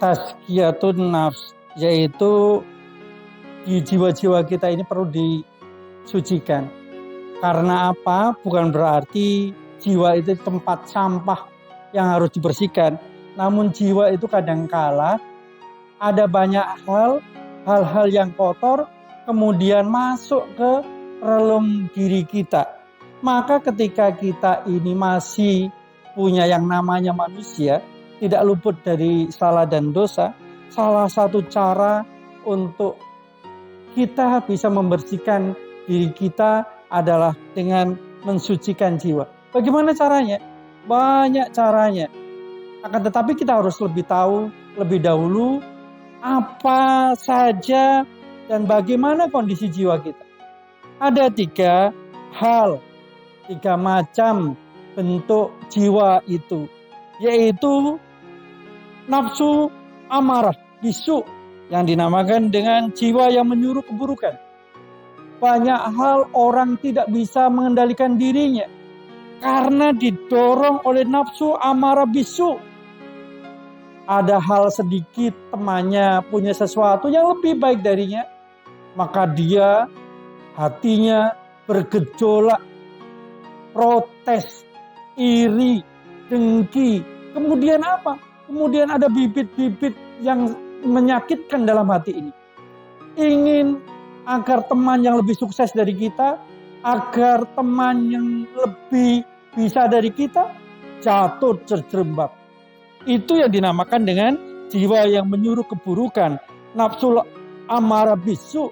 tazkiyatun nafs, yaitu di jiwa-jiwa kita ini perlu disucikan. Karena apa? Bukan berarti jiwa itu tempat sampah yang harus dibersihkan. Namun jiwa itu kadangkala ada banyak hal-hal yang kotor kemudian masuk ke relung diri kita. Maka ketika kita ini masih punya yang namanya manusia, tidak luput dari salah dan dosa, salah satu cara untuk kita bisa membersihkan diri kita adalah dengan mensucikan jiwa. Bagaimana caranya? Banyak caranya. Akan tetapi kita harus lebih tahu lebih dahulu apa saja dan bagaimana kondisi jiwa kita. Ada 3 hal, 3 macam bentuk jiwa itu, yaitu nafsu amarah, bisu, yang dinamakan dengan jiwa yang menyuruh keburukan. Banyak hal orang tidak bisa mengendalikan dirinya karena didorong oleh nafsu amarah bisu. Ada hal sedikit temannya punya sesuatu yang lebih baik darinya, maka dia hatinya bergejolak, protes, iri, dengki. Kemudian apa? Kemudian ada bibit-bibit yang menyakitkan dalam hati ini. Ingin agar teman yang lebih sukses dari kita, agar teman yang lebih bisa dari kita, jatuh terjerembab. Itu yang dinamakan dengan jiwa yang menyuruh keburukan, nafsu amarah bisu,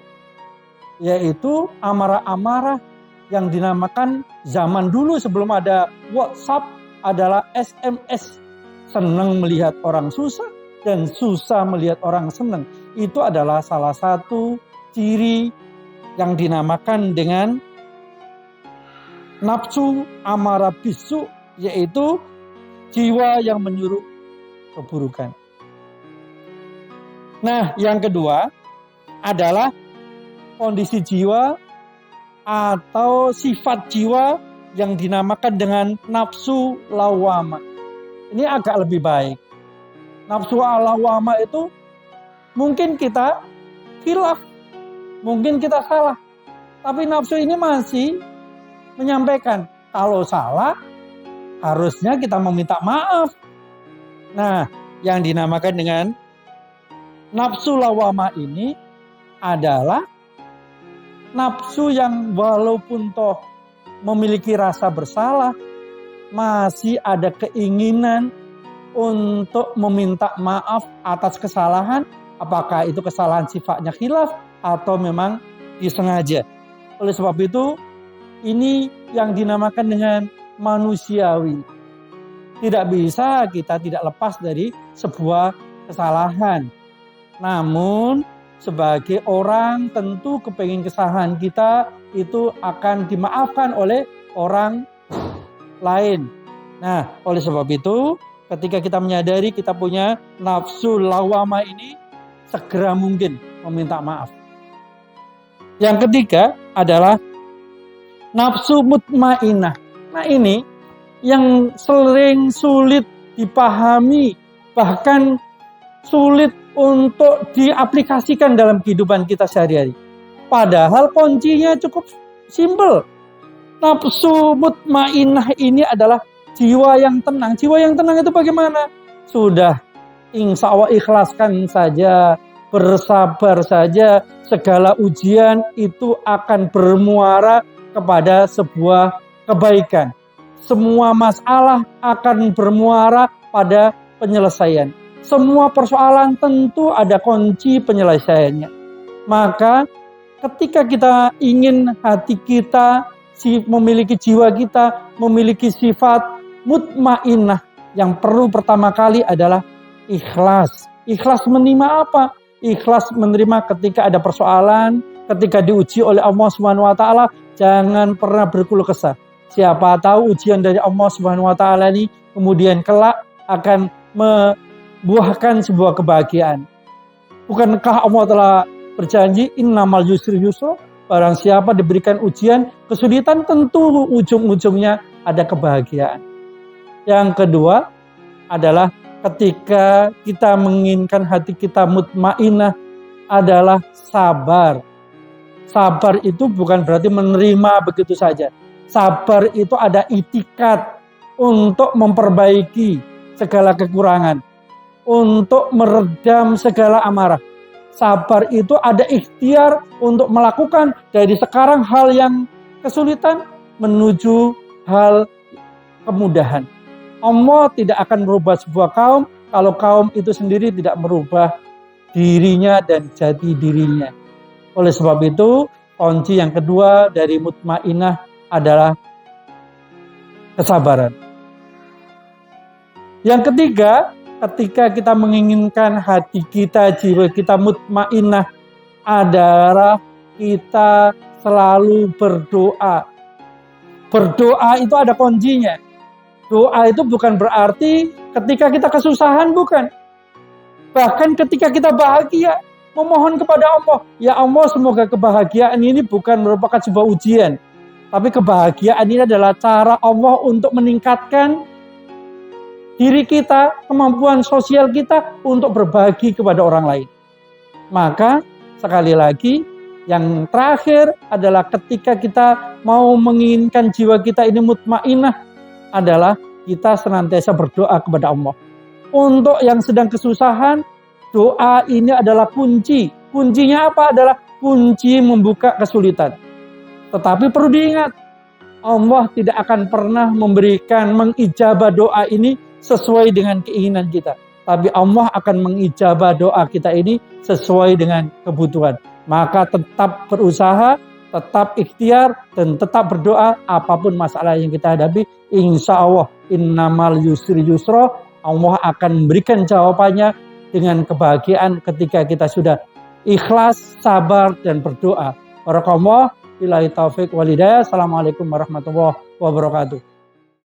yaitu amarah-amarah yang dinamakan zaman dulu sebelum ada WhatsApp adalah SMS. Senang melihat orang susah dan susah melihat orang senang. Itu adalah salah satu ciri yang dinamakan dengan nafsu amarah bisu, yaitu jiwa yang menyuruh keburukan. Nah, yang kedua adalah kondisi jiwa atau sifat jiwa yang dinamakan dengan nafsu lawamah. Ini agak lebih baik. Nafsu lawamah itu mungkin kita khilaf, mungkin kita salah. Tapi nafsu ini masih menyampaikan kalau salah harusnya kita meminta maaf. Nah, yang dinamakan dengan nafsu lawamah ini adalah nafsu yang walaupun toh memiliki rasa bersalah, masih ada keinginan untuk meminta maaf atas kesalahan, apakah itu kesalahan sifatnya khilaf atau memang disengaja. Oleh sebab itu, ini yang dinamakan dengan manusiawi. Tidak bisa kita tidak lepas dari sebuah kesalahan. Namun sebagai orang tentu kepingin kesalahan kita itu akan dimaafkan oleh orang lain. Nah, oleh sebab itu ketika kita menyadari kita punya nafsu lawamah ini, segera mungkin meminta maaf. Yang ketiga adalah nafsu mutmainnah. Nah, ini yang sering sulit dipahami, bahkan sulit untuk diaplikasikan dalam kehidupan kita sehari-hari. Padahal kuncinya cukup simpel. Nafsu mutmainnah ini adalah jiwa yang tenang. Jiwa yang tenang itu bagaimana? Sudah, insya Allah ikhlaskan saja, bersabar saja. Segala ujian itu akan bermuara kepada sebuah kebaikan. Semua masalah akan bermuara pada penyelesaian. Semua persoalan tentu ada kunci penyelesaiannya. Maka ketika kita ingin hati kita, memiliki jiwa kita, memiliki sifat mutmainnah, yang perlu pertama kali adalah ikhlas. Ikhlas menerima apa? Ikhlas menerima ketika ada persoalan, ketika diuji oleh Allah Subhanahu wa taala, jangan pernah berkeluh kesah. Siapa tahu ujian dari Allah Subhanahu wa taala ini kemudian kelak akan membuahkan sebuah kebahagiaan. Bukankah Allah telah berjanji innamal yusri yusra? Barang siapa diberikan ujian, kesulitan, tentu ujung-ujungnya ada kebahagiaan. Yang kedua adalah ketika kita menginginkan hati kita mutmainah adalah sabar. Sabar itu bukan berarti menerima begitu saja. Sabar itu ada itikad untuk memperbaiki segala kekurangan, untuk meredam segala amarah. Sabar itu ada ikhtiar untuk melakukan dari sekarang hal yang kesulitan menuju hal kemudahan. Allah tidak akan merubah sebuah kaum kalau kaum itu sendiri tidak merubah dirinya dan jati dirinya. Oleh sebab itu, kunci yang kedua dari mutmainah adalah kesabaran. Yang ketiga, ketika kita menginginkan hati kita, jiwa kita mutmainah adalah kita selalu berdoa. Berdoa itu ada kuncinya. Doa itu bukan berarti ketika kita kesusahan, bukan. Bahkan ketika kita bahagia, memohon kepada Allah, ya Allah semoga kebahagiaan ini bukan merupakan sebuah ujian, tapi kebahagiaan ini adalah cara Allah untuk meningkatkan diri kita, kemampuan sosial kita untuk berbagi kepada orang lain. Maka sekali lagi, yang terakhir adalah ketika kita mau menginginkan jiwa kita ini mutmainah adalah kita senantiasa berdoa kepada Allah. Untuk yang sedang kesusahan, doa ini adalah kunci. Kuncinya apa? Adalah kunci membuka kesulitan. Tetapi perlu diingat, Allah tidak akan pernah mengijabah doa ini sesuai dengan keinginan kita. Tapi Allah akan mengijabah doa kita ini sesuai dengan kebutuhan. Maka tetap berusaha, tetap ikhtiar, dan tetap berdoa apapun masalah yang kita hadapi. Insya Allah, innamal yusri yusra, Allah akan memberikan jawabannya dengan kebahagiaan ketika kita sudah ikhlas, sabar, dan berdoa. Barakallahu, billahi taufik wal hidayah. Assalamualaikum warahmatullahi wabarakatuh.